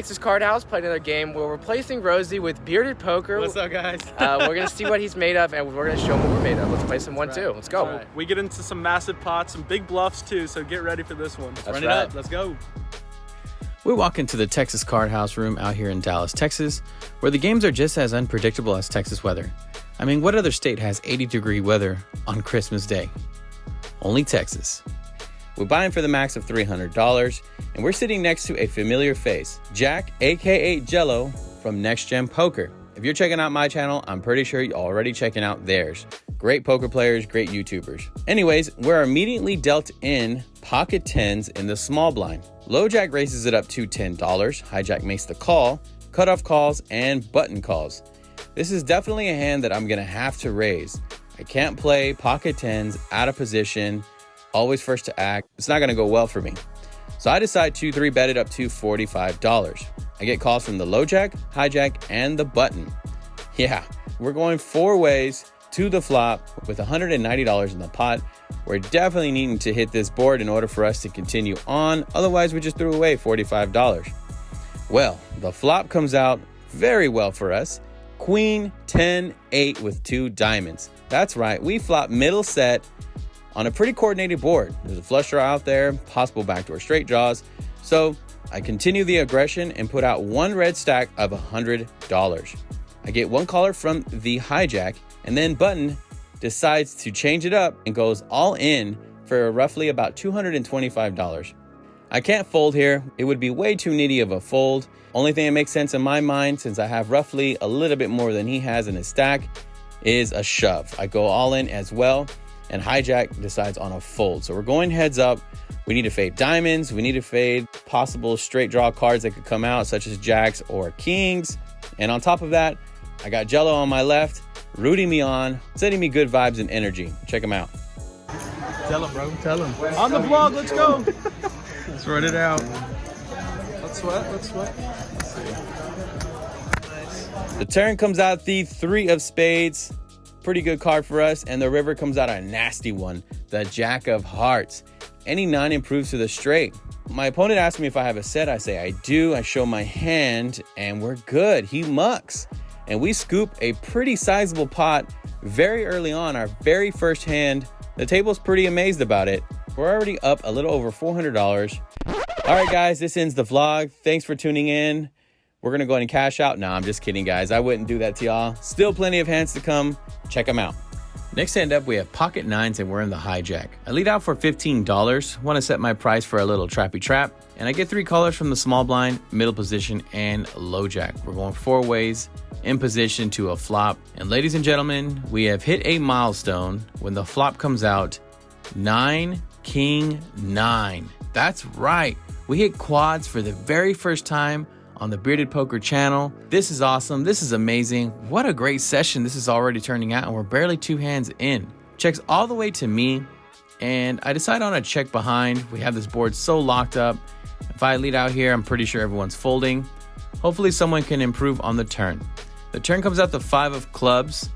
Texas Card House, playing another game. We're replacing Rosie with Bearded Poker. What's up, guys? We're going to see what he's made of, and we're going to show him what we're made of. Let's play some one, too. Let's go. Right. We get into some massive pots, some big bluffs, too, so get ready for this one. Let's run it right. up. Let's go. We walk into the Texas Card House room out here in Dallas, Texas, where the games are just as unpredictable as Texas weather. I mean, what other state has 80-degree weather on Christmas Day? Only Texas. We're buying for the max of $300, and we're sitting next to a familiar face, Jack, aka Jello, from Next Gen Poker. If you're checking out my channel, I'm pretty sure you're already checking out theirs. Great poker players, great YouTubers. Anyways, we're immediately dealt in pocket tens in the small blind. Low Jack raises it up to $10, hijack makes the call, cutoff calls, and button calls. This is definitely a hand that I'm gonna have to raise. I can't play pocket tens out of position, always first to act. It's not gonna go well for me. So I decide to 3-bet it up to $45. I get calls from the low jack, hijack, and the button. Yeah, we're going 4 ways to the flop with $190 in the pot. We're definitely needing to hit this board in order for us to continue on. Otherwise, we just threw away $45. Well, the flop comes out very well for us. Queen 10-8 with 2 diamonds. That's right, we flop middle set on a pretty coordinated board. There's a flush draw out there, possible backdoor straight draws. So I continue the aggression and put out 1 red stack of $100. I get 1 caller from the hijack, and then button decides to change it up and goes all in for roughly about $225. I can't fold here. It would be way too needy of a fold. Only thing that makes sense in my mind, since I have roughly a little bit more than he has in his stack, is a shove. I go all in as well, and hijack decides on a fold. So we're going heads up. We need to fade diamonds. We need to fade possible straight draw cards that could come out, such as jacks or kings. And on top of that, I got Jello on my left, rooting me on, sending me good vibes and energy. Check him out. Tell him, bro. Tell him. On the vlog, let's go. Let's run it out. Let's sweat. Let's sweat. The turn comes out the 3 of spades. Pretty good card for us. And the river comes out a nasty one, the Jack of Hearts. Any 9 improves to the straight. My opponent asked me if I have a set. I say I do. I show my hand and we're good. He mucks. And we scoop a pretty sizable pot very early on, our very first hand. The table's pretty amazed about it. We're already up a little over $400. All right, guys, this ends the vlog. Thanks for tuning in. We're gonna go ahead and cash out. No, I'm just kidding, guys. I wouldn't do that to y'all. Still plenty of hands to come. Check them out. Next hand up, we have pocket 9s and we're in the hijack. I lead out for $15. Want to set my price for a little trappy trap. And I get 3 callers from the small blind, middle position, and low jack. We're going 4 ways in position to a flop. And ladies and gentlemen, we have hit a milestone when the flop comes out 9, king 9. That's right. We hit quads for the very first time on the Bearded Poker channel. This is awesome. This is amazing. What a great session this is already turning out, and we're barely 2 hands in. Checks all the way to me, and I decide on a check behind. We have this board so locked up. If I lead out here, I'm pretty sure everyone's folding. Hopefully someone can improve on the turn. The turn comes out the 5 of clubs,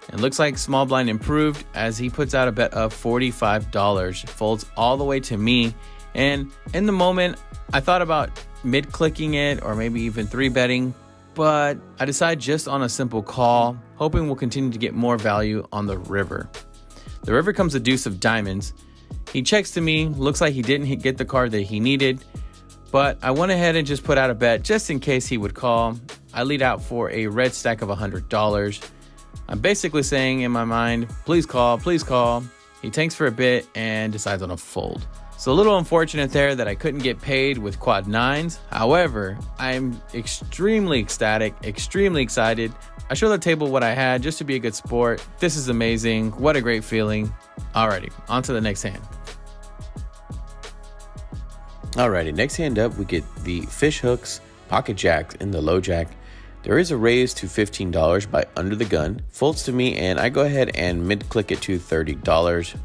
and looks like small blind improved as he puts out a bet of $45. Folds all the way to me, and in the moment, I thought about mid-clicking it or maybe even 3-betting, but I decide just on a simple call, hoping we'll continue to get more value on the river. The river comes a deuce of diamonds. He checks to me, looks like he didn't get the card that he needed, but I went ahead and just put out a bet just in case he would call. I lead out for a red stack of $100. I'm basically saying in my mind, please call, please call. He tanks for a bit and decides on a fold. So a little unfortunate there that I couldn't get paid with quad 9s. However, I'm extremely ecstatic, extremely excited. I showed the table what I had just to be a good sport. This is amazing. What a great feeling. Alrighty, on to the next hand. Alrighty, next hand up, we get the fish hooks, pocket jacks, and the low jack. There is a raise to $15 by under the gun. Folds to me, and I go ahead and mid-click it to $30.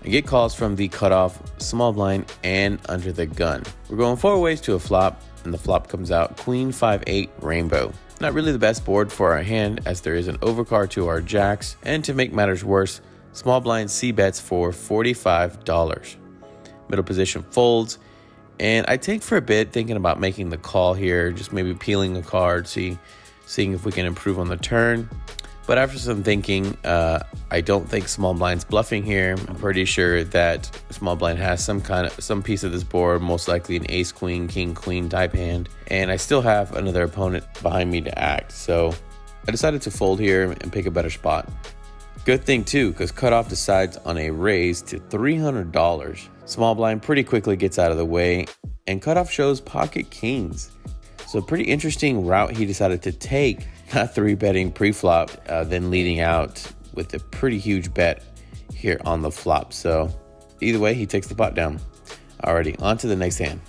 I get calls from the cutoff, small blind, and under the gun. We're going 4 ways to a flop, and the flop comes out Queen 5-8 Rainbow. Not really the best board for our hand, as there is an overcard to our jacks, and to make matters worse, small blind C bets for $45. Middle position folds, And I take for a bit thinking about making the call here, just maybe peeling a card, seeing if we can improve on the turn. But after some thinking, I don't think small blind's bluffing here. I'm pretty sure that small blind has some piece of this board, most likely an ace queen, king queen type hand. And I still have another opponent behind me to act. So I decided to fold here and pick a better spot. Good thing too, because cutoff decides on a raise to $300. Small blind pretty quickly gets out of the way, and cutoff shows pocket kings. So pretty interesting route he decided to take, not 3-betting pre-flop, then leading out with a pretty huge bet here on the flop. So either way, he takes the pot down. Alrighty, on to the next hand.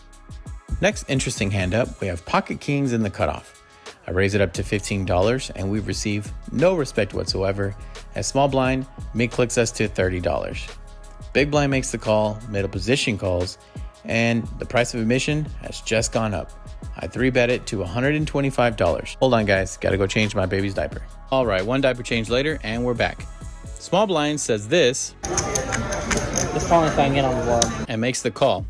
Next interesting hand up, we have pocket kings in the cutoff. I raise it up to $15 and we receive no respect whatsoever as small blind mid-clicks us to $30. Big blind makes the call, middle position calls, and the price of admission has just gone up. I 3-bet it to $125. Hold on guys, gotta go change my baby's diaper. All right, one diaper change later and we're back. Small blind says this. This probably if I can get on the board. And makes the call.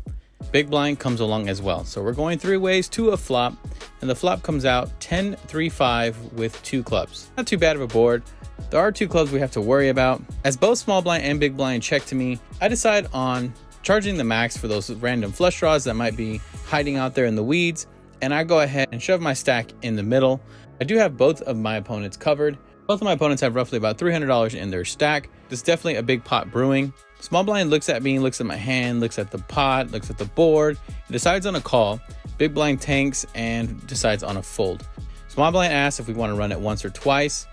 Big blind comes along as well. So we're going 3 ways to a flop, and the flop comes out 10-3-5 with 2 clubs. Not too bad of a board. There are 2 clubs we have to worry about. As both small blind and big blind check to me, I decide on charging the max for those random flush draws that might be hiding out there in the weeds, and I go ahead and shove my stack in the middle. I do have both of my opponents covered. Both of my opponents have roughly about $300 in their stack. This is definitely a big pot brewing. Small blind looks at me, looks at my hand, looks at the pot, looks at the board, decides on a call. Big blind tanks and decides on a fold. Small blind asks if we want to run it once or twice.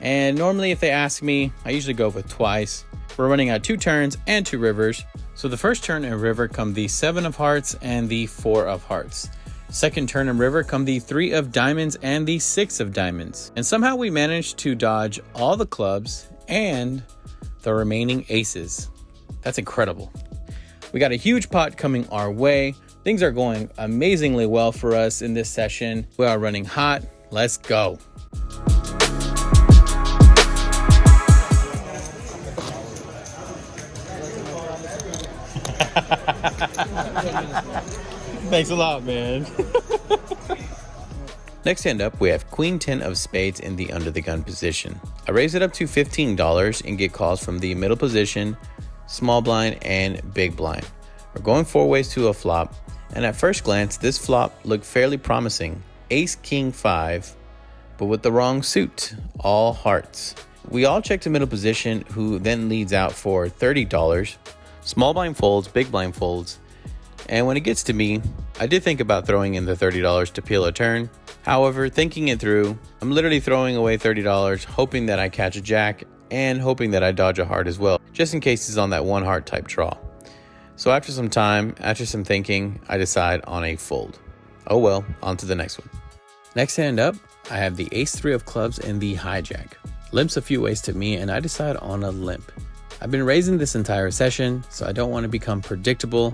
And normally if they ask me, I usually go with twice. We're running at 2 turns and 2 rivers. So the first turn in river come the 7 of hearts and the 4 of hearts. Second turn in river come the 3 of diamonds and the 6 of diamonds. And somehow we managed to dodge all the clubs and the remaining aces. That's incredible. We got a huge pot coming our way. Things are going amazingly well for us in this session. We are running hot. Let's go. Thanks a lot, man. Next hand up, we have Queen 10 of spades in the under the gun position. I raise it up to $15 and get calls from the middle position, small blind, and big blind. We're going 4 ways to a flop, and at first glance, this flop looked fairly promising. Ace, King, 5, but with the wrong suit, all hearts. We all check to middle position, who then leads out for $30. Small blind folds, big blind folds, and when it gets to me, I did think about throwing in the $30 to peel a turn. However, thinking it through, I'm literally throwing away $30, hoping that I catch a jack and hoping that I dodge a heart as well, just in case he's on that 1 heart type draw. So after some time, after some thinking, I decide on a fold. Oh well, on to the next one. Next hand up, I have the ace 3 of clubs and the hijack. Limps a few ways to me and I decide on a limp. I've been raising this entire session, so I don't want to become predictable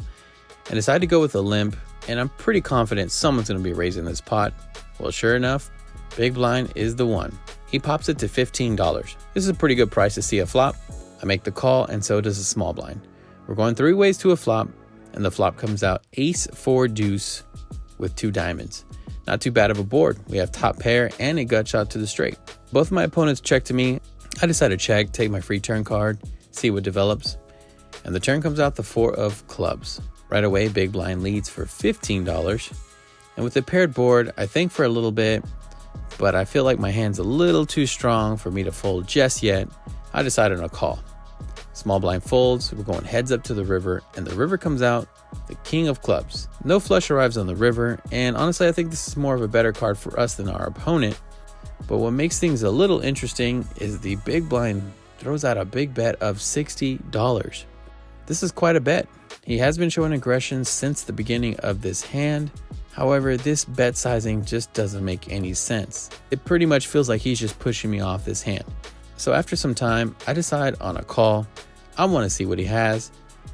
and decide to go with a limp, and I'm pretty confident someone's going to be raising this pot. Well, sure enough, big blind is the one. He pops it to $15. This is a pretty good price to see a flop. I make the call and so does the small blind. We're going 3 ways to a flop, and the flop comes out ace 4 deuce with 2 diamonds. Not too bad of a board. We have top pair and a gut shot to the straight. Both of my opponents check to me. I decide to check, take my free turn card, see what develops, and the turn comes out the 4 of clubs. Right away, big blind leads for $15, and with the paired board, I think for a little bit, but I feel like my hand's a little too strong for me to fold just yet. I decide on a call. Small blind folds, we're going heads up to the river, and the river comes out the king of clubs. No flush arrives on the river, and honestly, I think this is more of a better card for us than our opponent. But what makes things a little interesting is the big blind throws out a big bet of $60. This is quite a bet. He has been showing aggression since the beginning of this hand. However, this bet sizing just doesn't make any sense. It pretty much feels like he's just pushing me off this hand. So after some time, I decide on a call. I want to see what he has,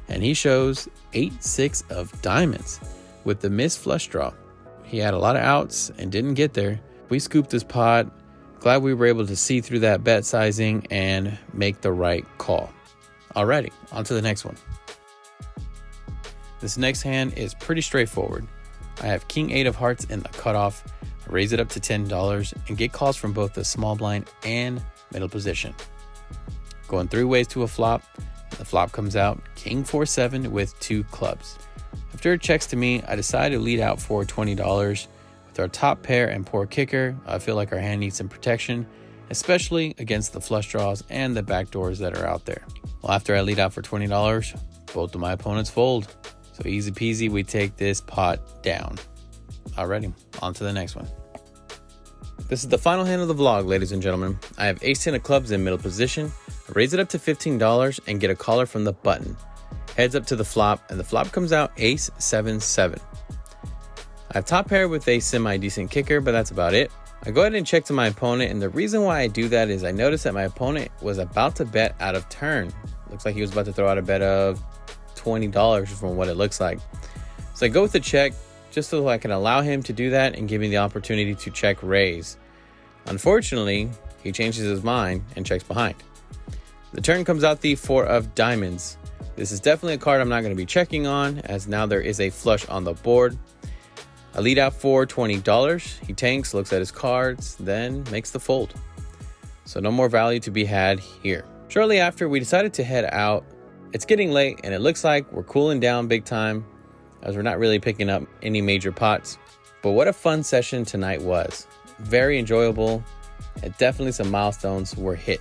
and he shows 8-6 of diamonds with the missed flush draw. He had a lot of outs and didn't get there. We scooped this pot. Glad we were able to see through that bet sizing and make the right call. Alrighty, on to the next one. This next hand is pretty straightforward. I have King 8 of hearts in the cutoff. I raise it up to $10 and get calls from both the small blind and middle position. Going 3 ways to a flop. The flop comes out King 4-7 with 2 clubs. After it checks to me, I decide to lead out for $20. With our top pair and poor kicker, I feel like our hand needs some protection, especially against the flush draws and the backdoors that are out there. Well, after I lead out for $20, both of my opponents fold. So easy peasy, we take this pot down. Alrighty, on to the next one. This is the final hand of the vlog, ladies and gentlemen. I have Ace-10 of clubs in middle position. I raise it up to $15 and get a caller from the button. Heads up to the flop, and the flop comes out Ace 7-7. I have top pair with a semi-decent kicker, but that's about it. I go ahead and check to my opponent, and the reason why I do that is I noticed that my opponent was about to bet out of turn. Looks like he was about to throw out a bet of $20 from what it looks like. So I go with the check just so I can allow him to do that and give me the opportunity to check raise. Unfortunately, he changes his mind and checks behind. The turn comes out the 4 of diamonds. This is definitely a card I'm not going to be checking on, as now there is a flush on the board. I lead out for $20. He tanks, looks at his cards, then makes the fold. So no more value to be had here. Shortly after, we decided to head out. It's getting late and it looks like we're cooling down big time, as we're not really picking up any major pots. But what a fun session tonight was. Very enjoyable, and definitely some milestones were hit.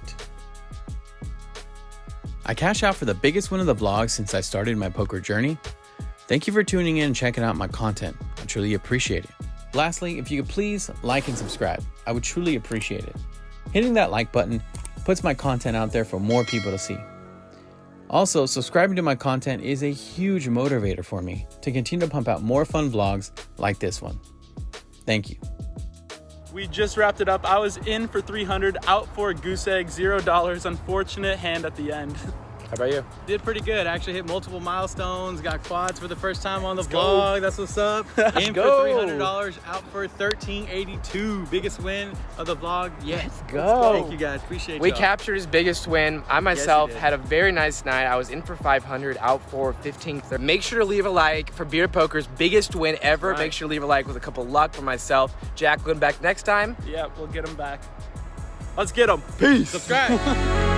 I cash out for the biggest win of the vlog since I started my poker journey. Thank you for tuning in and checking out my content. I truly appreciate it. Lastly, if you could please like and subscribe, I would truly appreciate it. Hitting that like button puts my content out there for more people to see. Also, subscribing to my content is a huge motivator for me to continue to pump out more fun vlogs like this one. Thank you. We just wrapped it up. I was in for 300, out for a goose egg, $0. Unfortunate hand at the end. How about you? Did pretty good. I actually hit multiple milestones, got quads for the first time on the vlog. That's what's up. In for $300, out for $13.82. Biggest win of the vlog yet. Let's go. Thank you guys. Appreciate We y'all. captured his biggest win. I myself did. had a very nice night. I was in for 500, out for 1530. Make sure to leave a like for Beer Poker's biggest win ever. Right. Make sure to leave a like with a couple luck for myself. Jack, going back next time. Yeah, we'll get him back. Let's get him. Peace. Subscribe.